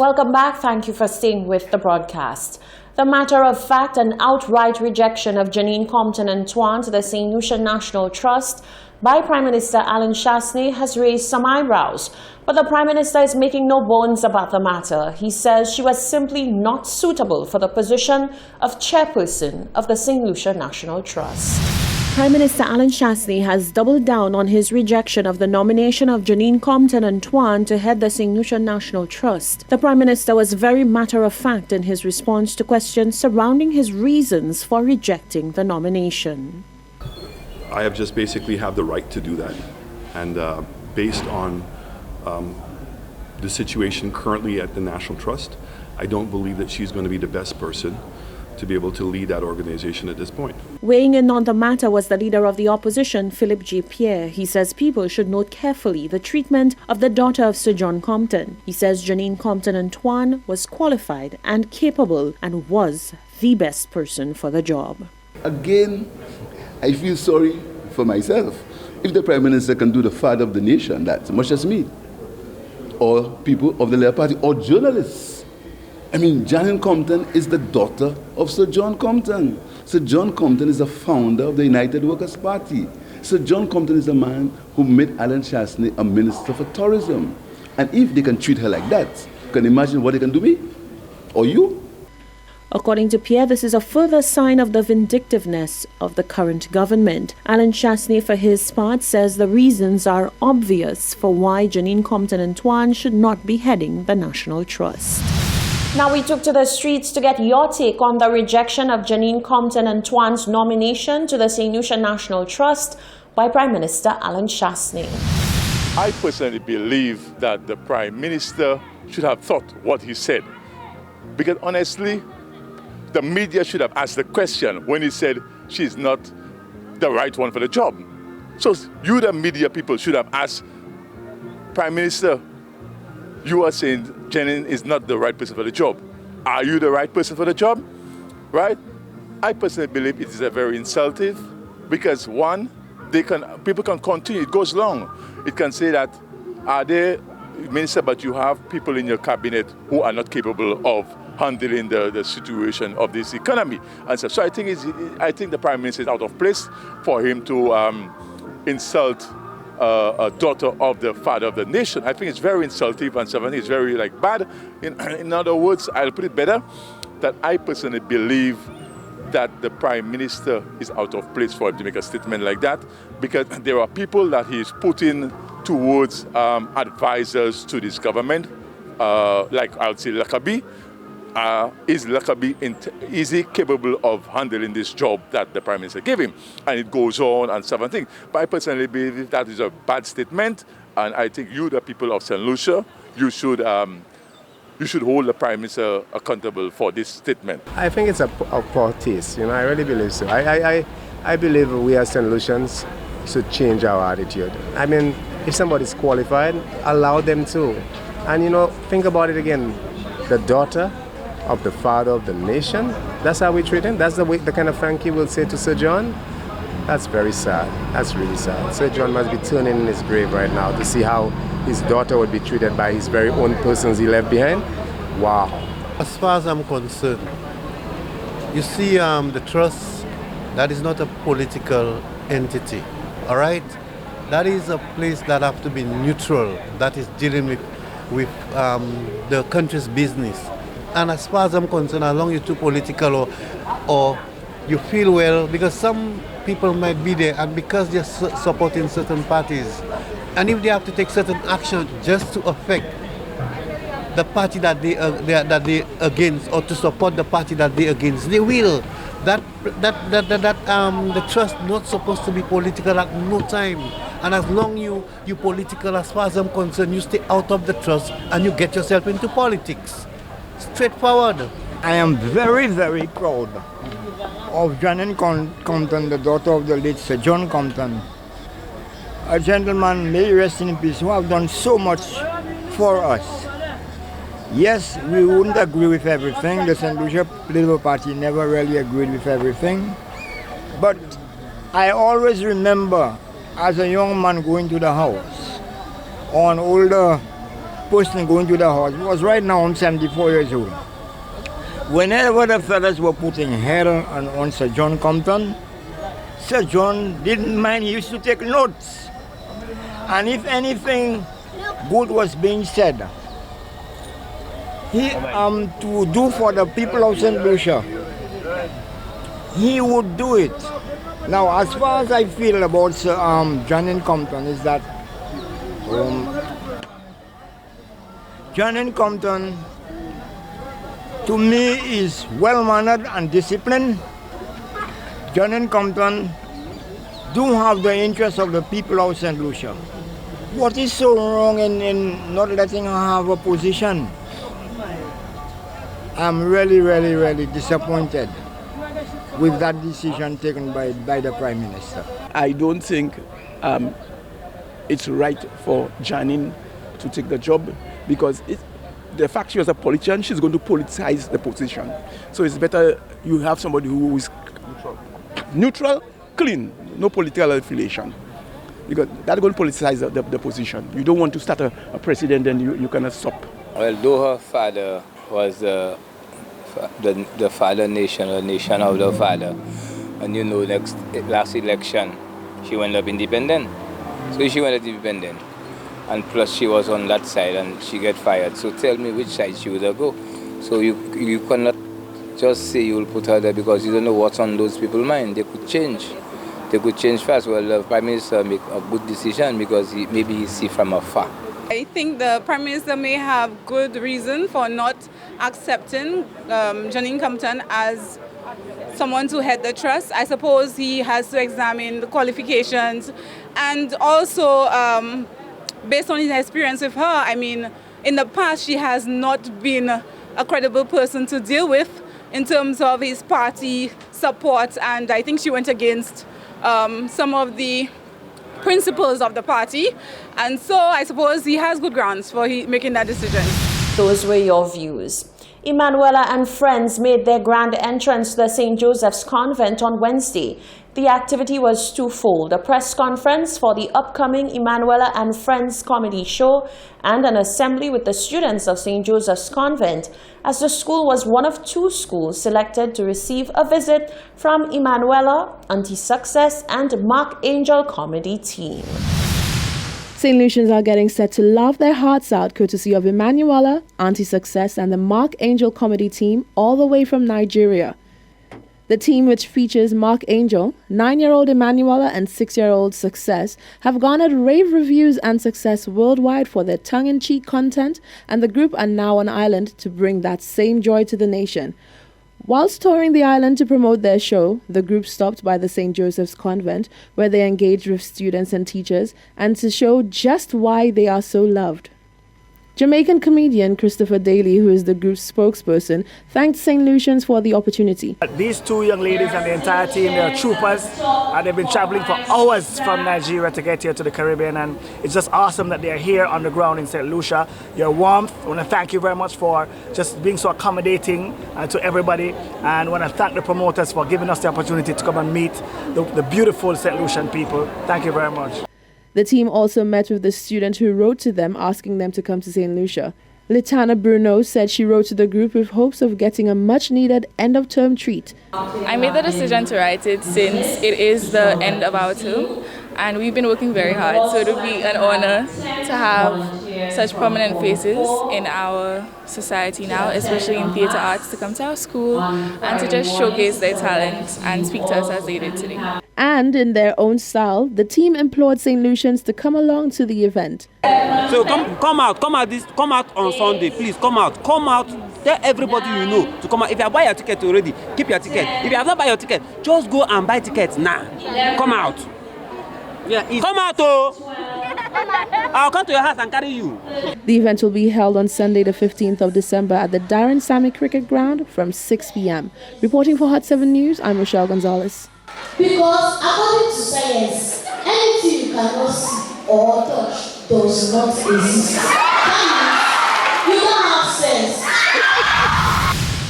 Welcome back. Thank you for staying with the broadcast. The matter of fact and outright rejection of Janine Compton-Antoine to the St. Lucia National Trust by Prime Minister Alan Chastanet has raised some eyebrows. But the Prime Minister is making no bones about the matter. He says she was simply not suitable for the position of chairperson of the St. Lucia National Trust. Prime Minister Alan Chastanet has doubled down on his rejection of the nomination of Janine Compton-Antoine to head the St. Lucia National Trust. The Prime Minister was very matter-of-fact in his response to questions surrounding his reasons for rejecting the nomination. I have just basically have the right to do that. And based on the situation currently at the National Trust, I don't believe that she's going to be the best person to be able to lead that organization at this point. Weighing in on the matter was the leader of the opposition, Philip J. Pierre. He says people should note carefully the treatment of the daughter of Sir John Compton. He says Janine Compton-Antoine was qualified and capable and was the best person for the job. Again, I feel sorry for myself. If the Prime Minister can do the father of the nation, that's much as me, or people of the Labour Party, or journalists. I mean, Janine Compton is the daughter of Sir John Compton. Sir John Compton is the founder of the United Workers' Party. Sir John Compton is the man who made Alan Chastanet a minister for tourism. And if they can treat her like that, can you imagine what they can do me? Or you? According to Pierre, this is a further sign of the vindictiveness of the current government. Alan Chastanet, for his part, says the reasons are obvious for why Janine Compton-Antoine should not be heading the National Trust. Now we took to the streets to get your take on the rejection of Janine Compton-Antoine's nomination to the St. Lucia National Trust by Prime Minister Alan Chastanet. I personally believe that the Prime Minister should have thought what he said. Because honestly, the media should have asked the question when he said she's not the right one for the job. So you, the media people, should have asked, Prime Minister, you are saying Janine is not the right person for the job. Are you the right person for the job? Right? I personally believe it is a very insultive because one, people can continue, it goes long. It can say that, are they, Minister, but you have people in your cabinet who are not capable of handling the situation of this economy. And so I think the Prime Minister is out of place for him to insult a daughter of the father of the nation. I think it's very insulting and something is very bad. In other words, I'll put it better, that I personally believe that the Prime Minister is out of place for him to make a statement like that because there are people that he is putting towards advisors to this government, like I would say Lakabi. Is he capable of handling this job that the Prime Minister gave him? And it goes on and seven things. But I personally believe that is a bad statement, and I think you, the people of St. Lucia, you should hold the Prime Minister accountable for this statement. I think it's a poor taste. I really believe so. I believe we as St. Lucians should change our attitude. I mean, if somebody's qualified, allow them to. And think about it again. The daughter of the father of the nation, that's how we treat him. That's the kind of thank you we'll say to Sir John. That's very sad. That's really sad. Sir John must be turning in his grave right now to see how his daughter would be treated by his very own persons he left behind. Wow. As far as I'm concerned, you see, the trust, that is not a political entity, all right? That is a place that has to be neutral, that is dealing with the country's business. And as far as I'm concerned, as long as you're too political or you feel well, because some people might be there and because they're supporting certain parties, and if they have to take certain action just to affect the party that they against or to support the party that they against, they will. The trust not supposed to be political at no time. And as long you political, as far as I'm concerned, you stay out of the trust and you get yourself into politics. Straightforward. I am very, very proud of Janine Compton, the daughter of the late Sir John Compton. A gentleman, may he rest in peace, who have done so much for us. Yes, we wouldn't agree with everything. The St. Lucia Labour Party never really agreed with everything. But I always remember, as a young man going to the house, or an older person going to the house, because right now I'm 74 years old. Whenever the fellas were putting hell on Sir John Compton, Sir John didn't mind, he used to take notes. And if anything good was being said, he to do for the people of St. Lucia, he would do it. Now, as far as I feel about Sir John Compton is that John Compton, to me, is well-mannered and disciplined. John Compton do have the interests of the people of St. Lucia. What is so wrong in not letting her have a position? I'm really, really, really disappointed with that decision taken by the Prime Minister. I don't think it's right for Janine to take the job, because the fact she was a politician, she's going to politicize the position. So it's better you have somebody who is neutral, clean, no political affiliation, because that's going to politicize the position. You don't want to start a president and you cannot stop. Well, though her father was the father nation, or nation of the father, and you know, last election, she went up independent. So she went up independent. And plus she was on that side and she get fired. So tell me which side she would go. So you cannot just say you will put her there, because you don't know what's on those people's mind. They could change. They could change fast. Well, the Prime Minister make a good decision because maybe he see from afar. I think the Prime Minister may have good reason for not accepting Janine Compton as someone to head the trust. I suppose he has to examine the qualifications, and also based on his experience with her, I mean, in the past she has not been a credible person to deal with in terms of his party support, and I think she went against some of the principles of the party, and so I suppose he has good grounds for making that decision. Those were your views. Emanuela and friends made their grand entrance to the St. Joseph's Convent on Wednesday. The activity was twofold: a press conference for the upcoming Emanuela and Friends comedy show and an assembly with the students of St. Joseph's Convent, as the school was one of two schools selected to receive a visit from Emanuela, Anti-Success and Mark Angel comedy team. St. Lucians are getting set to laugh their hearts out courtesy of Emanuela, Anti-Success and the Mark Angel comedy team all the way from Nigeria. The team, which features Mark Angel, 9-year-old Emanuela and 6-year-old Success, have garnered rave reviews and success worldwide for their tongue-in-cheek content, and the group are now on island to bring that same joy to the nation. Whilst touring the island to promote their show, the group stopped by the St. Joseph's Convent, where they engaged with students and teachers, and to show just why they are so loved. Jamaican comedian Christopher Daly, who is the group's spokesperson, thanked St. Lucians for the opportunity. These two young ladies and the entire team, they are troopers, and they've been traveling for hours from Nigeria to get here to the Caribbean, and it's just awesome that they are here on the ground in St. Lucia. Your warmth, I want to thank you very much for just being so accommodating to everybody, and I want to thank the promoters for giving us the opportunity to come and meet the beautiful St. Lucian people. Thank you very much. The team also met with the student who wrote to them asking them to come to St. Lucia. Litana Bruno said she wrote to the group with hopes of getting a much-needed end-of-term treat. I made the decision to write it since it is the end of our term, and we've been working very hard, so it would be an honor to have such prominent faces in our society now, especially in theatre arts, to come to our school and to just showcase their talent and speak to us as they did today. And in their own style, the team implored St. Lucians to come along to the event. So come out on Sunday, please come out, tell everybody you know to come out. If you have bought your ticket already, keep your ticket. If you have not bought your ticket, just go and buy tickets now. Come out. Yeah, come out, oh! I'll come to your house and carry you. The event will be held on Sunday the 15th of December at the Darren Sammy Cricket Ground from 6 p.m. Reporting for Hot 7 News, I'm Rochelle Gonzalez. Because according to science, anything you cannot see or touch does not exist. That means you don't have sense.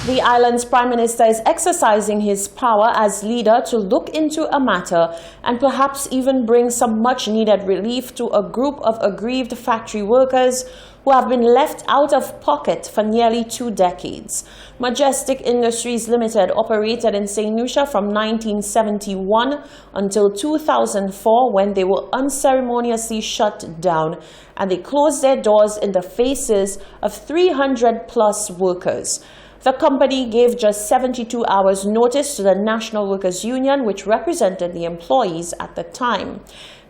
The island's Prime Minister is exercising his power as leader to look into a matter and perhaps even bring some much-needed relief to a group of aggrieved factory workers who have been left out of pocket for nearly 2 decades. Majestic Industries Limited operated in St. Lucia from 1971 until 2004, when they were unceremoniously shut down, and they closed their doors in the faces of 300-plus workers. The company gave just 72 hours notice to the National Workers Union, which represented the employees at the time.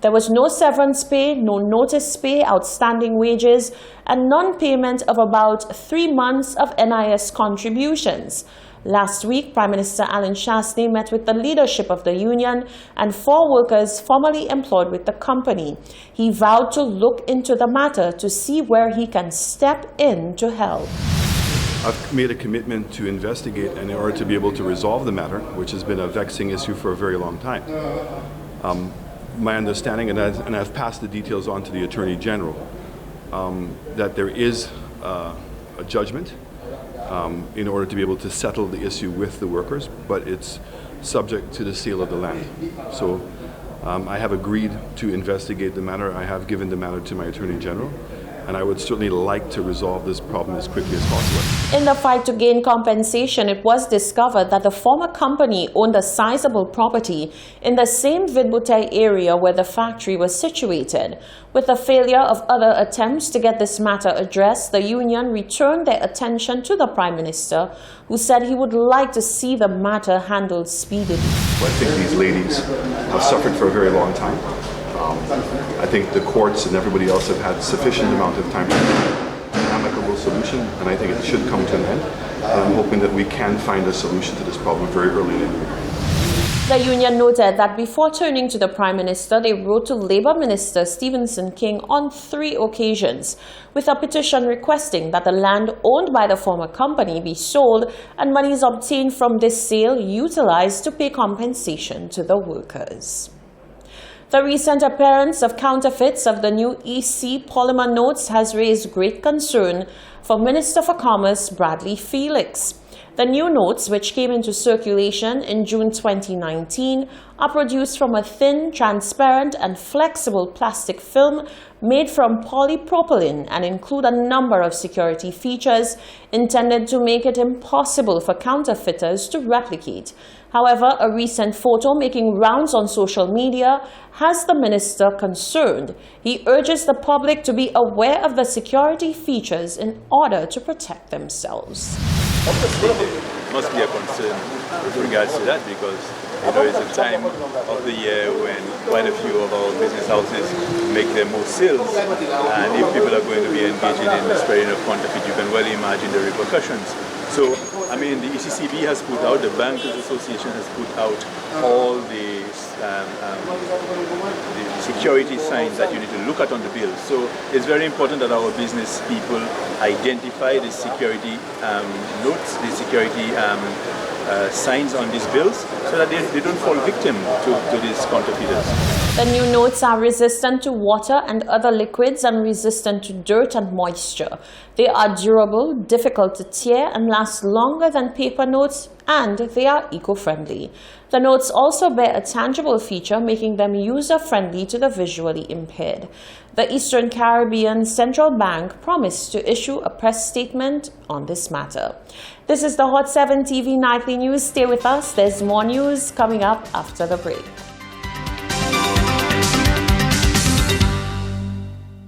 There was no severance pay, no notice pay, outstanding wages, and non-payment of about 3 months of NIS contributions. Last week, Prime Minister Alan Shastney met with the leadership of the union and 4 workers formerly employed with the company. He vowed to look into the matter to see where he can step in to help. I've made a commitment to investigate in order to be able to resolve the matter, which has been a vexing issue for a very long time. My understanding, and I've passed the details on to the Attorney General, that there is a judgment in order to be able to settle the issue with the workers, but it's subject to the sale of the land. So I have agreed to investigate the matter. I have given the matter to my Attorney General, and I would certainly like to resolve this problem as quickly as possible. In the fight to gain compensation, it was discovered that the former company owned a sizable property in the same Vidbouteille area where the factory was situated. With the failure of other attempts to get this matter addressed, the union returned their attention to the Prime Minister, who said he would like to see the matter handled speedily. I think these ladies have suffered for a very long time. I think the courts and everybody else have had sufficient amount of time to find an amicable solution, and I think it should come to an end. And I'm hoping that we can find a solution to this problem very early in the year. The union noted that before turning to the Prime Minister, they wrote to Labour Minister Stephenson King on 3 occasions with a petition requesting that the land owned by the former company be sold and monies obtained from this sale utilised to pay compensation to the workers. The recent appearance of counterfeits of the new EC polymer notes has raised great concern for Minister for Commerce Bradley Felix. The new notes, which came into circulation in June 2019, are produced from a thin, transparent and flexible plastic film made from polypropylene and include a number of security features intended to make it impossible for counterfeiters to replicate. However, a recent photo making rounds on social media has the minister concerned. He urges the public to be aware of the security features in order to protect themselves. Must be a concern with regards to that, because it's a time of the year when quite a few of our business houses make their most sales, and if people are going to be engaging in the spreading of counterfeit, you can well imagine the repercussions. So, I mean, the ECCB has put out, the Bankers Association has put out all the security signs that you need to look at on the bills. So it's very important that our business people identify the security notes, the security signs on these bills, so that they don't fall victim to these counterfeiters. The new notes are resistant to water and other liquids and resistant to dirt and moisture. They are durable, difficult to tear, and last longer than paper notes, and they are eco-friendly. The notes also bear a tangible feature, making them user-friendly to the visually impaired. The Eastern Caribbean Central Bank promised to issue a press statement on this matter. This is the Hot 7 TV Nightly News. Stay with us. There's more news coming up after the break.